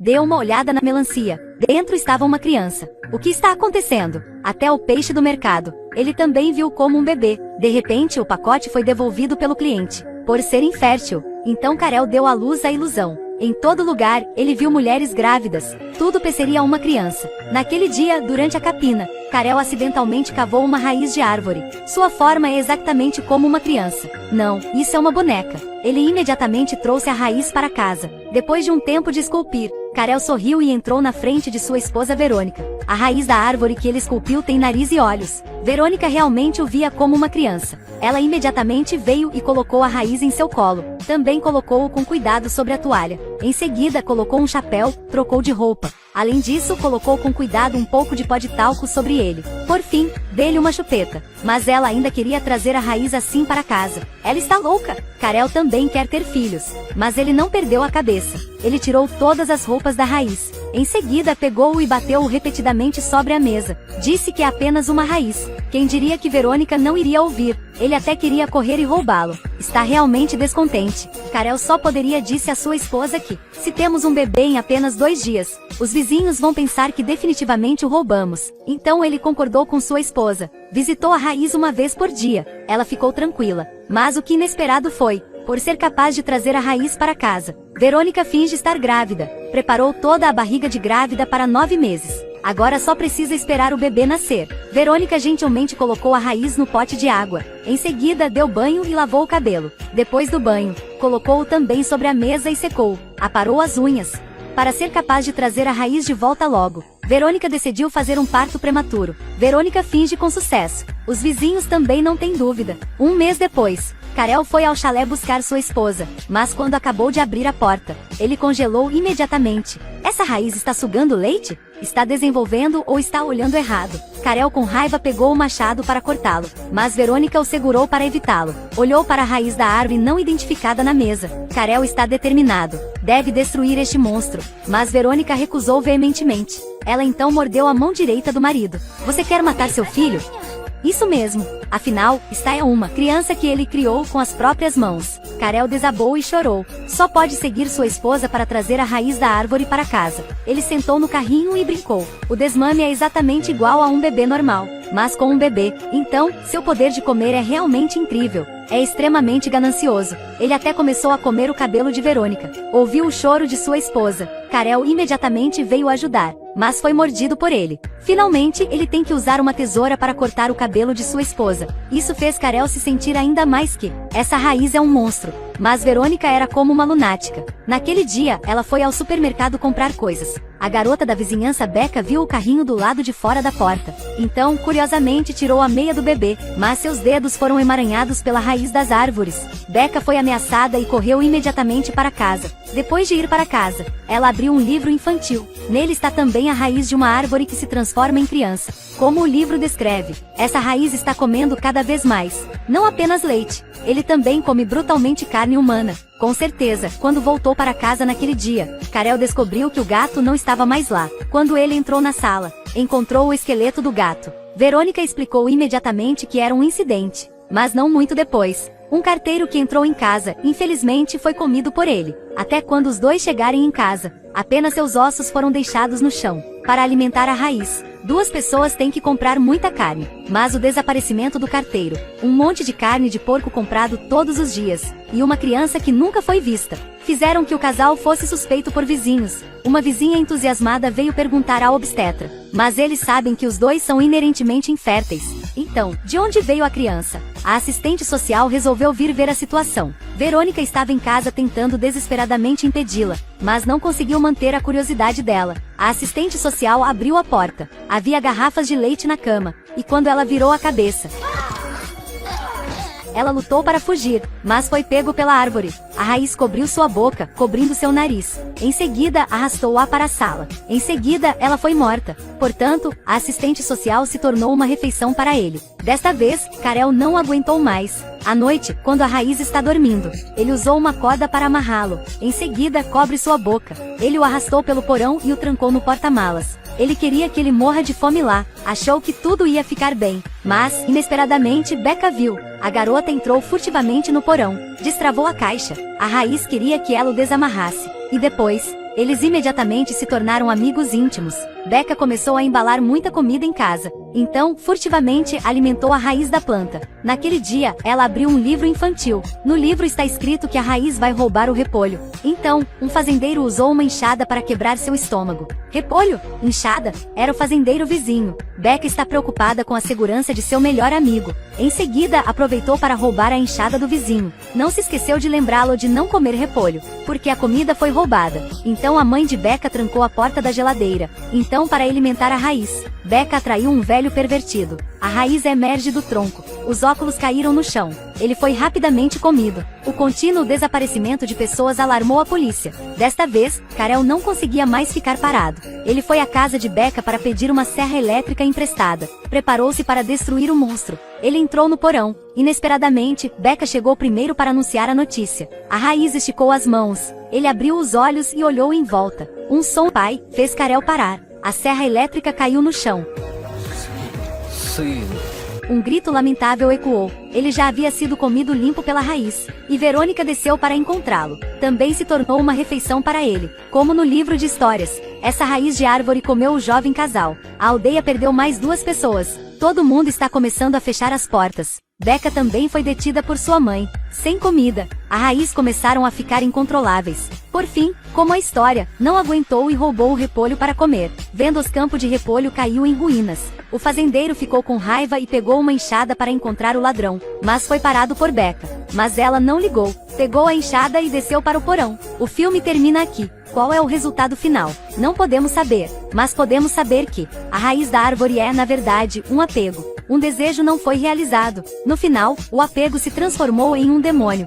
Deu uma olhada na melancia. Dentro estava uma criança. O que está acontecendo? Até o peixe do mercado. Ele também viu como um bebê. De repente, o pacote foi devolvido pelo cliente, por ser infértil. Então Karel deu à luz à ilusão. Em todo lugar, ele viu mulheres grávidas. Tudo seria uma criança. Naquele dia, durante a capina, Karel acidentalmente cavou uma raiz de árvore. Sua forma é exatamente como uma criança. Não, isso é uma boneca. Ele imediatamente trouxe a raiz para casa. Depois de um tempo de esculpir, Karel sorriu e entrou na frente de sua esposa Verônica. A raiz da árvore que ele esculpiu tem nariz e olhos. Verônica realmente o via como uma criança. Ela imediatamente veio e colocou a raiz em seu colo. Também colocou-o com cuidado sobre a toalha. Em seguida, colocou um chapéu, trocou de roupa. Além disso, colocou com cuidado um pouco de pó de talco sobre ele. Por fim, deu-lhe uma chupeta. Mas ela ainda queria trazer a raiz assim para casa. Ela está louca! Karel também quer ter filhos. Mas ele não perdeu a cabeça. Ele tirou todas as roupas da raiz. Em seguida, pegou-o e bateu-o repetidamente sobre a mesa. Disse que é apenas uma raiz. Quem diria que Verônica não iria ouvir? Ele até queria correr e roubá-lo. Está realmente descontente. Karel só poderia disse à sua esposa que, se temos um bebê em apenas 2 dias, os vizinhos vão pensar que definitivamente o roubamos. Então ele concordou com sua esposa. Visitou a raiz uma vez por dia. Ela ficou tranquila. Mas o que inesperado foi, por ser capaz de trazer a raiz para casa, Verônica finge estar grávida. Preparou toda a barriga de grávida para 9 meses. Agora só precisa esperar o bebê nascer. Verônica gentilmente colocou a raiz no pote de água. Em seguida, deu banho e lavou o cabelo. Depois do banho, colocou-o também sobre a mesa e secou. Aparou as unhas. Para ser capaz de trazer a raiz de volta logo, Verônica decidiu fazer um parto prematuro. Verônica finge com sucesso. Os vizinhos também não têm dúvida. 1 mês depois, Karel foi ao chalé buscar sua esposa, mas quando acabou de abrir a porta, ele congelou imediatamente. Essa raiz está sugando leite? Está desenvolvendo ou está olhando errado? Karel com raiva pegou o machado para cortá-lo, mas Verônica o segurou para evitá-lo. Olhou para a raiz da árvore não identificada na mesa. Karel está determinado. Deve destruir este monstro, mas Verônica recusou veementemente. Ela então mordeu a mão direita do marido. Você quer matar seu filho? Isso mesmo. Afinal, esta é uma criança que ele criou com as próprias mãos. Karel desabou e chorou. Só pode seguir sua esposa para trazer a raiz da árvore para casa. Ele sentou no carrinho e brincou. O desmame é exatamente igual a um bebê normal, mas com um bebê. Então, seu poder de comer é realmente incrível. É extremamente ganancioso. Ele até começou a comer o cabelo de Verônica. Ouviu o choro de sua esposa. Karel imediatamente veio ajudar, mas foi mordido por ele. Finalmente, ele tem que usar uma tesoura para cortar o cabelo de sua esposa. Isso fez Karel se sentir ainda mais que essa raiz é um monstro. Mas Verônica era como uma lunática. Naquele dia, ela foi ao supermercado comprar coisas. A garota da vizinhança Becca viu o carrinho do lado de fora da porta. Então, curiosamente, tirou a meia do bebê, mas seus dedos foram emaranhados pela raiz das árvores. Becca foi ameaçada e correu imediatamente para casa. Depois de ir para casa, ela abriu um livro infantil. Nele está também a raiz de uma árvore que se transforma em criança. Como o livro descreve, essa raiz está comendo cada vez mais. Não apenas leite. Ele também come brutalmente carne humana. Com certeza, quando voltou para casa naquele dia, Karel descobriu que o gato não estava mais lá. Quando ele entrou na sala, encontrou o esqueleto do gato. Verônica explicou imediatamente que era um incidente. Mas não muito depois, um carteiro que entrou em casa, infelizmente foi comido por ele. Até quando os dois chegarem em casa, apenas seus ossos foram deixados no chão, para alimentar a raiz. 2 pessoas têm que comprar muita carne, mas o desaparecimento do carteiro, um monte de carne de porco comprado todos os dias, e uma criança que nunca foi vista, fizeram que o casal fosse suspeito por vizinhos. Uma vizinha entusiasmada veio perguntar ao obstetra, mas eles sabem que os dois são inerentemente inférteis. Então, de onde veio a criança? A assistente social resolveu vir ver a situação. Verônica estava em casa tentando desesperadamente impedi-la, mas não conseguiu manter a curiosidade dela. A assistente social abriu a porta. Havia garrafas de leite na cama, e quando ela virou a cabeça, ela lutou para fugir, mas foi pego pela árvore. A raiz cobriu sua boca, cobrindo seu nariz. Em seguida, arrastou-a para a sala. Em seguida, ela foi morta. Portanto, a assistente social se tornou uma refeição para ele. Desta vez, Karel não aguentou mais. À noite, quando a raiz está dormindo, ele usou uma corda para amarrá-lo. Em seguida, cobre sua boca. Ele o arrastou pelo porão e o trancou no porta-malas. Ele queria que ele morra de fome lá. Achou que tudo ia ficar bem. Mas, inesperadamente, Becca viu. A garota entrou furtivamente no porão. Destravou a caixa. A raiz queria que ela o desamarrasse. E depois, Eles imediatamente se tornaram amigos íntimos. Becca começou a embalar muita comida em casa. Então, furtivamente, alimentou a raiz da planta. Naquele dia, ela abriu um livro infantil. No livro está escrito que a raiz vai roubar o repolho. Então, um fazendeiro usou uma enxada para quebrar seu estômago. Repolho? Enxada? Era o fazendeiro vizinho. Becca está preocupada com a segurança de seu melhor amigo. Em seguida, aproveitou para roubar a enxada do vizinho. Não se esqueceu de lembrá-lo de não comer repolho, porque a comida foi roubada. Então a mãe de Becca trancou a porta da geladeira. Então, para alimentar a raiz, Becca atraiu um velho pervertido. A raiz emerge do tronco. Os óculos caíram no chão. Ele foi rapidamente comido. O contínuo desaparecimento de pessoas alarmou a polícia. Desta vez, Karel não conseguia mais ficar parado. Ele foi à casa de Becca para pedir uma serra elétrica emprestada. Preparou-se para destruir o monstro. Ele entrou no porão. Inesperadamente, Becca chegou primeiro para anunciar a notícia. A raiz esticou as mãos. Ele abriu os olhos e olhou em volta. Um som pai fez Karel parar. A serra elétrica caiu no chão. Sim. Um grito lamentável ecoou. Ele já havia sido comido limpo pela raiz. E Verônica desceu para encontrá-lo. Também se tornou uma refeição para ele. Como no livro de histórias. Essa raiz de árvore comeu o jovem casal. A aldeia perdeu mais 2 pessoas. Todo mundo está começando a fechar as portas. Becca também foi detida por sua mãe. Sem comida, a raiz começaram a ficar incontroláveis. Por fim, como a história, não aguentou e roubou o repolho para comer. Vendo os campos de repolho caiu em ruínas. O fazendeiro ficou com raiva e pegou uma enxada para encontrar o ladrão. Mas foi parado por Becca. Mas ela não ligou. Pegou a enxada e desceu para o porão. O filme termina aqui. Qual é o resultado final? Não podemos saber. Mas podemos saber que a raiz da árvore é, na verdade, um apego. Um desejo não foi realizado. No final, o apego se transformou em um demônio.